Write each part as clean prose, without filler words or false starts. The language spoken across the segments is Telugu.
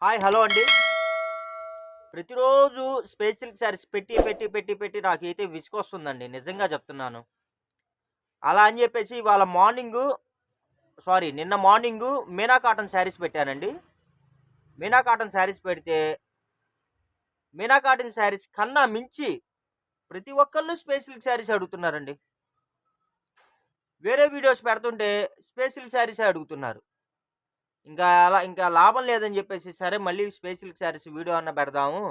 హాయ్ హలో అండి. ప్రతిరోజు స్పేస్ సిల్క్ శారీస్ పెట్టి నాకైతే విసుగొస్తుందండి. నిజంగా చెప్తున్నాను. అలా అని చెప్పేసి ఇవాళ నిన్న మార్నింగు మీనా కాటన్ శారీస్ పెట్టానండి. మీనా కాటన్ శారీస్ పెడితే, మీనా కాటన్ శారీస్ కన్నా మించి ప్రతి ఒక్కళ్ళు స్పేస్ సిల్క్ శారీస్ అడుగుతున్నారండి. వేరే వీడియోస్ పెడుతుంటే స్పేస్ సిల్క్ శారీసే అడుగుతున్నారు. ఇంకా లాభం లేదని చెప్పేసి, సరే మళ్ళీ స్పేస్ సిల్క్ శారీస్ వీడియో అన్నా పెడదాము.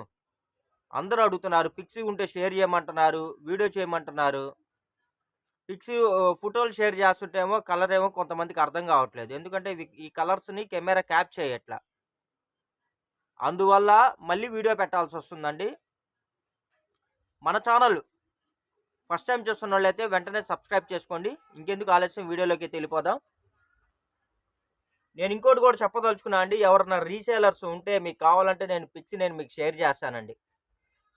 అందరూ అడుగుతున్నారు. పిక్స్ ఉంటే షేర్ చేయమంటున్నారు. వీడియో చేయమంటున్నారు. పిక్స్ ఫోటోలు షేర్ చేస్తుంటేమో కలర్ ఏమో కొంతమందికి అర్థం కావట్లేదు. ఎందుకంటే ఈ కలర్స్‌ని కెమెరా క్యాప్ చేయట్ల. అందువల్ల మళ్ళీ వీడియో పెట్టాల్సొస్తుందండి. మన ఛానల్ ఫస్ట్ టైమ్ చూస్తున్నోళ్ళైతే వెంటనే సబ్స్క్రైబ్ చేసుకోండి. ఇంకెందుకు ఆలస్యం వీడియోలోకి వెళ్ళిపోదాం. నేను ఇంకోటి కూడా చెప్పదలుచుకున్నా అండి. ఎవరైనా రీసేలర్స్ ఉంటే మీకు కావాలంటే నేను మీకు షేర్ చేస్తానండి.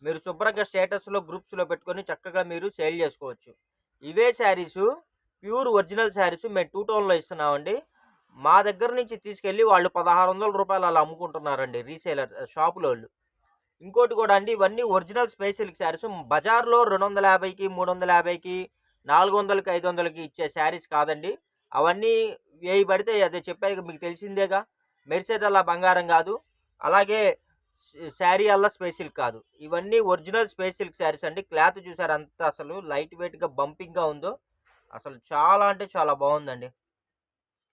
మీరు శుభ్రంగా స్టేటస్‌లో, గ్రూప్స్‌లో పెట్టుకొని చక్కగా మీరు సేల్ చేసుకోవచ్చు. ఇవే శారీసు ప్యూర్ ఒరిజినల్ శారీసు మేము 2 టోన్‌లో ఇస్తున్నామండి. మా దగ్గర నుంచి తీసుకెళ్ళి వాళ్ళు రూ. 1600 అలా అమ్ముకుంటున్నారండి షాపులోళ్ళు. ఇంకోటి కూడా అండి, ఇవన్నీ ఒరిజినల్ స్పేస్ సిల్క్ శారీసు. బజార్‌లో 250కి, 350కి, 400కి, 500కి ఇచ్చే శారీస్ కాదండి. అవన్నీ ఏయి పడితే అదే చెప్పాగా మీకు తెలిసిందేగా. మెరిసేదల్లా బంగారం కాదు. అలాగే శారీ అల్లా స్పేస్ సిల్క్ కాదు. ఇవన్నీ ఒరిజినల్ స్పేస్ సిల్క్ శారీస్ అండి. క్లాత్ చూసారా ఎంత అసలు లైట్ వెయిట్‌గా బంపింగ్‌గా ఉందో. అసలు చాలా అంటే చాలా బావుందండి.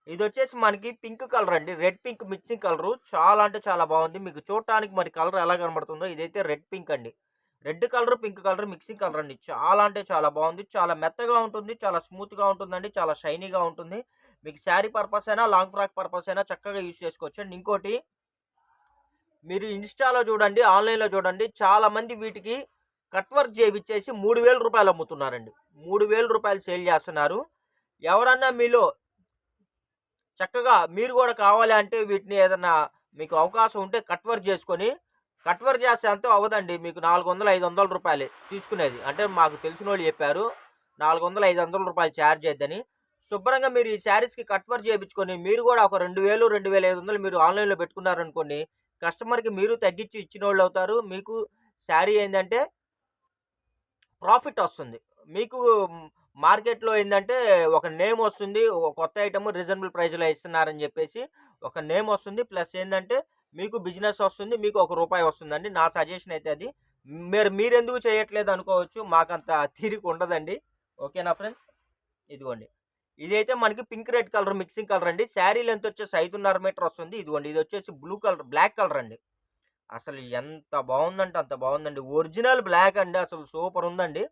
ఇదొచ్చేసి మనకి పింక్ కలర్ అండి. Red pink mixing colour. చాలా అంటే చాలా బావుంది. మీకు చూడటానికి మరి కలర్ ఎలా కనబడుతుందో ఇదైతే రెడ్ పింక్ అండి. Red colour, pink colour mixing colour అండి. చాలా అంటే చాలా బావుంది. చాలా మెత్తగా ఉంటుంది. చాలా స్మూత్‌గా ఉంటుందండి. చాలా షైనీగా ఉంటుంది. మీకు శారీ పర్పస్ అయినా, లాంగ్ ఫ్రాక్ పర్పస్ అయినా చక్కగా యూజ్ చేసుకోవచ్చండి. ఇంకోటి మీరు ఇన్‌స్టాలో చూడండి, ఆన్‌లైన్‌లో చూడండి. చాలామంది వీటికి కట్ వర్క్ చేపిచ్చేసి రూ. 3000 అమ్ముతున్నారండి. రూ. 3000 సేల్ చేస్తున్నారు. ఎవరన్నా మీలో చక్కగా మీరు గూడా కావాలి అంటే వీటిని ఏదన్నా మీకు అవకాశం ఉంటే కట్ వర్క్ చేసుకొని, కట్ వర్క్ చేస్తే ఎంతో అవ్వదండి. మీకు 400, రూ. 500 తీసుకునేది. అంటే మాకు తెలిసినోళ్ళు చెప్పారు. 400, రూ. 500 చార్జ్ అయిద్దని. శుభ్రంగా మీరు ఈ శారీస్‌కి కట్ వర్క్ చేపించుకొని, మీరు గూడా ఒక 2000, 2500 మీరు ఆన్‌లైన్‌లో పెట్టుకున్నారనుకోండి, కస్టమర్‌కి మీరు తగ్గించి ఇచ్చినోళ్ళవుతారు. మీకు శారీ ఏందంటే ప్రాఫిట్ ఒస్తుంది. మీకు మార్కెట్‌లో ఏందంటే ఒక నేమొస్తుంది. ఒక కొత్త ఐటెమ్ రీజనబుల్ ప్రైస్‌లో ఇస్తున్నారని జెప్పేసి ఒక నేమొస్తుంది. ప్లస్ ఏందంటే మీకు బిజినెస్ ఒస్తుంది. మీకు ఒక రూపాయి వస్తుందండి. నా సజెషన్ అయితే అది. మీరెందుకు చేయట్లేదు అనుకోవచ్చు. మాకంత తీరికుండదండి. ఓకేనా ఫ్రెండ్స్? ఇదిగోండి. ఇదైతే మనకి pink red colour mixing colour అండి. శారీ లెంత్ వచ్చేసి 5.5 మీటర్ వస్తుంది. ఇదిగోండి ఇదొచ్చేసి బ్లాక్ కలర్ అండి. అసలు ఎంత బావుందంటే అంత బావుందండి. ఒరిజినల్ బ్లాక్ అండి. అసలు సూపర్ ఉందండి.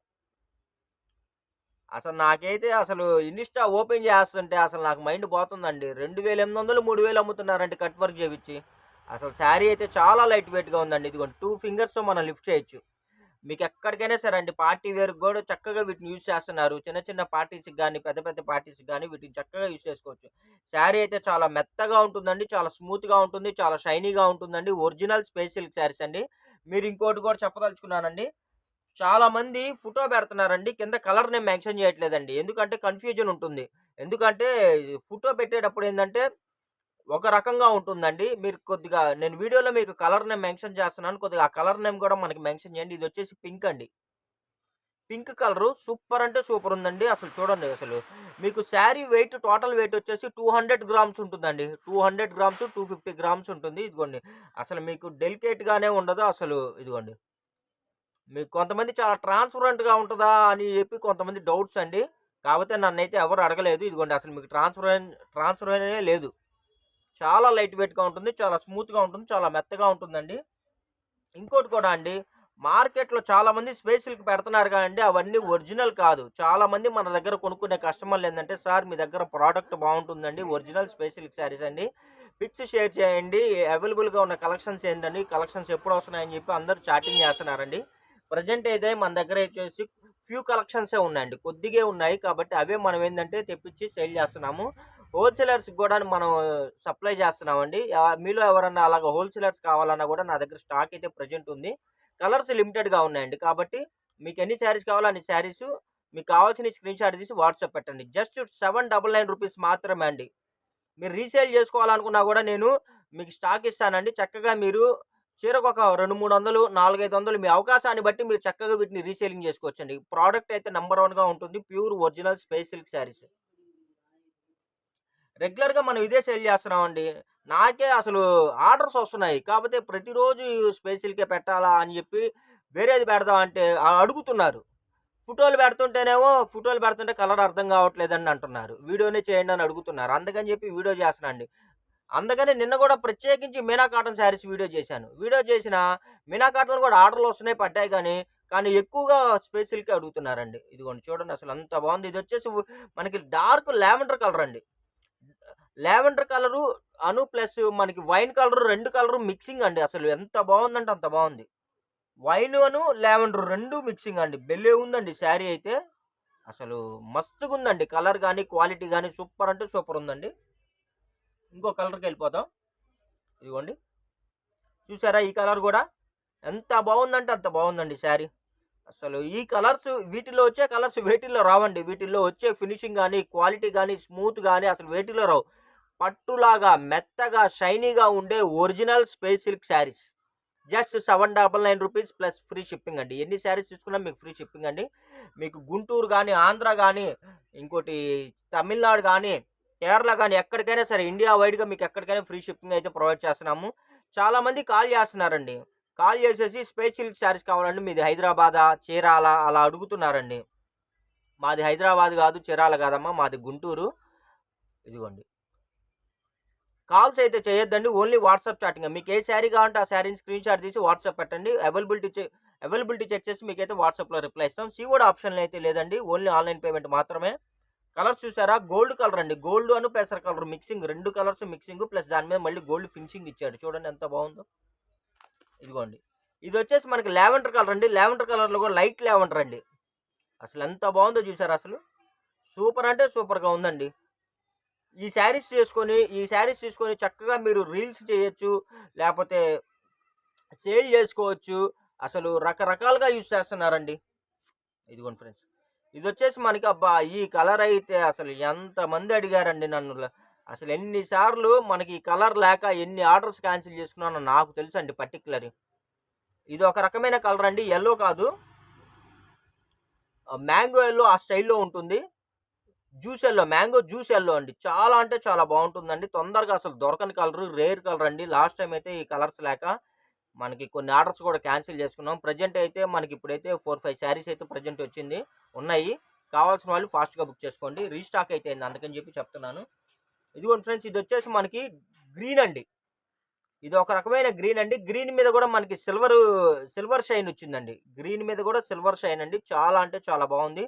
అసలు నాకైతే అసలు ఇన్‌స్టా ఓపెన్ చేస్తుంటే అసలు నాకు మైండ్ పోతుందండి. 2800, 3000 అమ్ముతున్నారండి కట్ వర్క్ చేపిచ్చి. అసలు శారీ అయితే చాలా లైట్ వెయిట్‌గా ఉందండి. ఇదిగోండి 2 ఫింగర్స్‌తో మనం లిఫ్ట్ చేయొచ్చు. మీకెక్కడికైనా సరే అండి, పార్టీ వేర్‌కి గూడా చక్కగా వీటిని యూజ్ చేస్తున్నారు. చిన్న చిన్న పార్టీస్‌కి గాని, పెద్ద పెద్ద పార్టీస్‌కి గాని వీటిని చక్కగా యూజ్ చేసుకోవచ్చు. శారీ అయితే చాలా మెత్తగా ఉంటుందండి. చాలా స్మూత్‌గా ఉంటుంది. చాలా షైనీగా ఉంటుందండి. ఒరిజినల్ స్పేస్ సిల్క్ శారీస్ అండి. మీరు ఇంకోటి కూడా చెప్పదలుచుకున్నానండి. చాలామంది ఫోటో పెడుతున్నారండి. కింద కలర్ నేమ్ మెన్షన్ చేయట్లేదండి. ఎందుకంటే కన్‌ఫ్యూజన్ ఉంటుంది. ఎందుకంటే ఫోటో పెట్టేటప్పుడు ఏందంటే ఒక రకంగా ఉంటుందండి. మీరు కొద్దిగా నేను వీడియోలో మీకు కలర్ నేమ్ మెన్షన్ చేస్తున్నాను. కొద్దిగా ఆ కలర్ నేమ్ గూడా మనకి మెన్షన్ చేయండి. ఇదొచ్చేసి పింక్ అండి. పింక్ కలరు సూపర్ అంటే సూపర్ ఉందండి. అసలు చూడండి అసలు. మీకు శారీ వెయిట్ టోటల్ వెయిట్ వచ్చేసి 200 గ్రామ్స్ ఉంటుందండి. 200 గ్రామ్స్, 250 గ్రామ్స్ ఉంటుంది. ఇదిగోండి. అసలు మీకు డెలికేట్‌గానే ఉండదు. అసలు ఇదిగోండి. మీకు కొంతమంది చాలా ట్రాన్స్‌పరెంట్‌గా ఉంటదా అని చెప్పి కొంతమంది డౌట్స్ అండి. కాపోతే నన్నైతే ఎవరు అడగలేదు. ఇదిగోండి అసలు మీకు ట్రాన్స్‌పర్ లేదు. చాలా లైట్ వెయిట్‌గా ఉంటుంది. చాలా స్మూత్‌గా ఉంటుంది. చాలా మెత్తగా ఉంటుందండి. ఇంకోటి కూడా అండి, మార్కెట్‌లో చాలామంది స్పేస్ సిల్క్ పెడుతున్నారు గానండి, అవన్నీ ఒరిజినల్ కాదు. చాలామంది మన దగ్గర కొనుక్కునే కస్టమర్‌లేందంటే, "సార్ మీ దగ్గర ప్రొడక్ట్ బావుంటుందండి. ఒరిజినల్ స్పేస్ సిల్క్ శారీస్ అండి. పిక్స్ షేర్ చేయండి. అవైలబుల్‌గా ఉన్న కలెక్షన్స్ ఏంటండి? కలెక్షన్స్ ఎప్పుడొస్తున్నాయని" చెప్పి అందరూ చాటింగ్ చేస్తున్నారండి. ప్రెజెంట్ అయితే మన దగ్గర వచ్చేసి ఫ్యూ కలెక్షన్సే ఉన్నాయండి. కొద్దిగే ఉన్నాయి. కాబట్టి అవే మనం ఏందంటే తెప్పించి సేల్ చేస్తున్నాము. హోల్‌సేలర్స్‌కి గూడా మనం సప్లై చేస్తున్నామండి. మీలో ఎవరన్నా అలాగా హోల్‌సేలర్స్ కావాలన్నా గూడా నా దగ్గర స్టాక్ అయితే ప్రెజెంట్ ఉంది. కలర్స్ లిమిటెడ్‌గా ఉన్నాయండి. కాబట్టి మీకెన్ని శారీస్ కావాలో అన్ని శారీసు మీకు కావాల్సినయి స్క్రీన్‌షాట్ తీసి వాట్సాప్ పెట్టండి. జస్ట్ రూ. 799 మాత్రమే అండి. మీరు రీసేల్ జేసుకోవాలనుకున్నా గూడా నేను మీకు స్టాక్ ఇస్తానండి. చక్కగా మీరు చీరకొక 200, 300, 400, 500 మీ అవకాశాన్ని బట్టి మీరు చక్కగా వీటిని రీసేలింగ్ చేసుకోవచ్చండి. ప్రోడక్ట్ అయితే నంబర్ 1గా ఉంటుంది. Pure original space silk saris. రెగ్యులర్‌గా మనం ఇదే సేల్ చేస్తున్నామండి. నాకే అసలు ఆర్డర్స్ వస్తున్నాయి. కాపోతే ప్రతిరోజు స్పేస్ సిల్కే పెట్టాలా అని చెప్పి వేరేది పెడదాం అంటే అడుగుతున్నారు. ఫోటోలు పెడుతుంటే కలర్ అర్థం కావట్లేదని అంటున్నారు. వీడియోనే చేయండి అని అడుగుతున్నారు. అందుకని చెప్పి వీడియో చేస్తున్నానండి. అందుకని నిన్న కూడా ప్రత్యేకించి మీనా కాటన్ శారీస్ వీడియో చేశాను. వీడియో చేసిన మీనా కాటన్‌లో కూడా ఆర్డర్‌లు వస్తున్నాయి పడ్డాయి కానీ ఎక్కువగా స్పేస్ సిల్కే అడుగుతున్నారండి. ఇదిగోండి చూడండి అసలు ఎంత బావుంది. ఇదొచ్చేసి మనకి డార్క్ లావెండర్ కలర్ అండి. లావెండర్ కలరు ప్లస్ మనకి వైన్ కలరు 2 కలరు మిక్సింగ్ అండి. అసలు ఎంత బావుందంటే అంత బావుంది. లావెండర్ 2 మిక్సింగ్ అండి. భలే ఉందండి శారీ అయితే. అసలు మస్తుగుందండి. కలర్ గాని, క్వాలిటీ గాని సూపర్ అంటే సూపర్ ఉందండి. ఇంకో కలర్‌కెళ్ళిపోదాం. ఇదిగోండి. చూసారా ఈ కలర్ గూడా? ఎంత బావుందంటే అంత బావుందండి శారీ. అసలు ఈ కలర్స్ వీటిలో వచ్చే కలర్స్ వేటిల్లో రావండి. వీటిల్లో వచ్చే ఫినిషింగ్ గాని, క్వాలిటీ గాని, స్మూత్ గాని అసలు వేటిల్లో రావు. పట్టులాగా మెత్తగా షైనీగా ఉండే original space silk saris. Just 799 rupees plus free shipping అండి. ఎన్ని శారీస్ తీసుకున్నా మీకు ఫ్రీ షిప్పింగ్ అండి. మీకు గుంటూరు గానీ, ఆంధ్ర గానీ, ఇంకోటి తమిళనాడు గానీ, కేరళ గానీ ఎక్కడికైనా సరే ఇండియా వైడ్‌గా మీకు ఎక్కడికైనా ఫ్రీ షిప్పింగ్ అయితే ప్రొవైడ్ చేస్తున్నాము. చాలామంది కాల్ చేస్తున్నారండి. కాల్ చేసేసి స్పేస్ సిల్క్ శారీస్ కావాలండి. మీది హైదరాబాదా, చీరాల అలా అడుగుతున్నారండి. మాది హైదరాబాద్ గాదు, చీరాల గాదమ్మా. మాది గుంటూరు. ఇదిగోండి. కాల్స్ అయితే చేయొద్దండి. ఓన్లీ వాట్సాప్ చాటింగే. మీకు ఏ శారీ కావాలంటే ఆ శారీని స్క్రీన్‌షాట్ తీసి వాట్సాప్ పెట్టండి. అవైలబిలిటీ చెక్ చేసి మీకైతే వాట్సాప్‌లో రిప్లై ఇస్తాం. సీఓడీ ఆప్షన్ అయితే లేదండి. ఓన్లీ ఆన్‌లైన్ పేమెంట్ మాత్రమే. కలర్స్ చూసారా? గోల్డ్ కలర్ అండి. గోల్డ్ పెసర colour mixing 2 colours mixing plus దాని మీద మళ్ళీ గోల్డ్ ఫినిషింగ్ ఇచ్చాడు. చూడండి ఎంత బావుందో. ఇదిగోండి. ఇదొచ్చేసి మనకి లావెండర్ కలర్ అండి. లావెండర్ కలర్‌లో కూడా లైట్ లావెండర్ అండి. అసలు ఎంత బావుందో చూసారా అసలు? సూపర్ అంటే సూపర్‌గా ఉందండి. ఈ శారీస్ తీసుకొని చక్కగా మీరు రీల్స్ చేయొచ్చు. లేపోతే సేల్ జేసుకోవచ్చు. అసలు రకరకాలుగా యూజ్ చేస్తున్నారండి. ఇదిగోండి ఫ్రెండ్స్. ఇదొచ్చేసి మనకి అబ్బా! ఈ కలర్ అయితే అసలు ఎంతమంది అడిగారండి నన్ను. అసలు ఎన్ని సార్లు మనకి ఈ కలర్ లేక ఎన్ని ఆర్డర్స్ క్యాన్సిల్ చేసుకున్నానో నాకు తెలుసండి పర్టిక్యులర్. ఇది ఒక రకమైన కలర్ అండి. యెల్లో కాదు. మ్యాంగో యెల్లో ఆ స్టైల్‌లో ఉంటుంది. మ్యాంగో జ్యూస్ యెల్లో అండి. చాలా అంటే చాలా బావుంటుందండి. తొందరగా అసలు దొరకని కలరు, రేర్ కలర్ అండి. లాస్ట్ టైమ్ అయితే ఈ కలర్స్ లేక మనకి కొన్ని ఆర్డర్స్ కూడా క్యాన్సిల్ చేసుకున్నాం. ప్రెజెంట్ అయితే మనకిప్పుడైతే 4, 5 శారీస్ అయితే ప్రెజెంట్ వచ్చింది. ఉన్నాయి. కావాల్సిన వాళ్ళు ఫాస్ట్‌గా బుక్ చేసుకోండి. రీస్టాక్ అయితే అయింది. అందుకని చెప్పి చెప్తున్నాను. ఇదిగోండి ఫ్రెండ్స్ ఇదొచ్చేసి మనకి గ్రీన్ అండి. ఇది ఒక రకమైన గ్రీన్ అండి. గ్రీన్ మీద కూడా మనకి సిల్వర్ షైన్ వచ్చిందండి. గ్రీన్ మీద కూడా సిల్వర్ షైన్ అండి. చాలా అంటే చాలా బావుంది.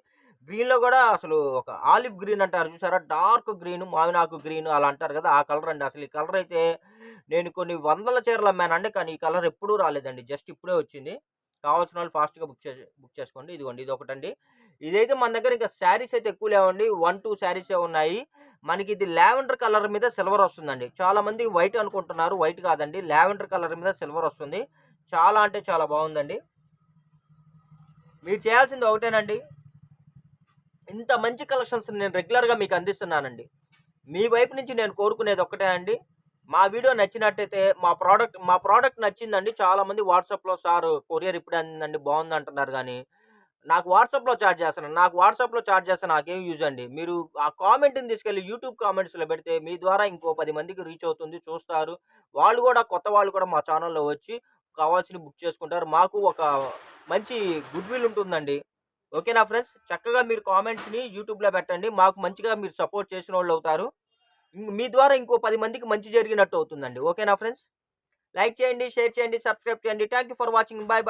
గ్రీన్‌లో కూడా అసలు ఒక ఆలివ్ గ్రీన్ అంటారు చూసారా? డార్క్ గ్రీన్, మావినాకు గ్రీన్ అలా అంటారు కదా! ఆ కలర్ అండి. అసలు ఈ కలర్ అయితే నేను కొన్ని వందల చీరలు అమ్మానండి. కానీ ఈ కలర్ ఎప్పుడూ రాలేదండి. జస్ట్ ఇప్పుడే వచ్చింది. కావాల్సిన వాళ్ళు ఫాస్ట్‌గా బుక్ చేసుకోండి. ఇదిగోండి ఇదొకటండి. ఇదైతే మన దగ్గర ఇంకా శారీస్ అయితే ఎక్కువ లేవండి. 1, 2 శారీసే ఉన్నాయి. మనకి ఇది లావెండర్ కలర్ మీద సిల్వర్ వస్తుందండి. చాలా మంది వైట్ అనుకుంటున్నారు. వైట్ కాదండి. లావెండర్ కలర్ మీద సిల్వర్ వస్తుంది. చాలా అంటే చాలా బావుందండి. మీరు చేయాల్సింది ఒకటేనండి. ఇంత మంచి కలెక్షన్స్ నేను రెగ్యులర్‌గా మీకు అందిస్తున్నానండి. మీ వైపు నుంచి నేను కోరుకునేది ఒక్కటే అండి. మా వీడియో నచ్చినట్టయితే మా ప్రోడక్ట్ నచ్చిందండి. చాలామంది వాట్సాప్‌లో సారు కొరియర్ ఇప్పుడే అందిందండి బావుందంటున్నారు గానీ, నాకు వాట్సాప్‌లో చాట్ చేస్తే నాకేం యూజ్ అండి. మీరు ఆ కామెంట్‌ని తీసుకెళ్ళి యూట్యూబ్ కామెంట్స్‌లో పెడితే మీ ద్వారా ఇంకో 10 మందికి రీచ్ అవుతుంది. చూస్తారు. కొత్త వాళ్ళు కూడా మా ఛానెల్‌లో వచ్చి కావాల్సినవి బుక్ చేసుకుంటారు. మాకు ఒక మంచి గుడ్ విల్ ఉంటుందండి. ఓకేనా ఫ్రెండ్స్? చక్కగా మీరు కామెంట్స్‌ని యూట్యూబ్‌లో పెట్టండి. మాకు మంచిగా మీరు సపోర్ట్ చేసినోళ్ళవుతారు. మీ ద్వారా ఇంకో 10 మందికి మంచి జరిగినట్టు అవుతుందండి. ఓకేనా ఫ్రెండ్స్? లైక్ చేయండి, షేర్ చేయండి, సబ్స్క్రైబ్ చేయండి. Thank you for watching. By.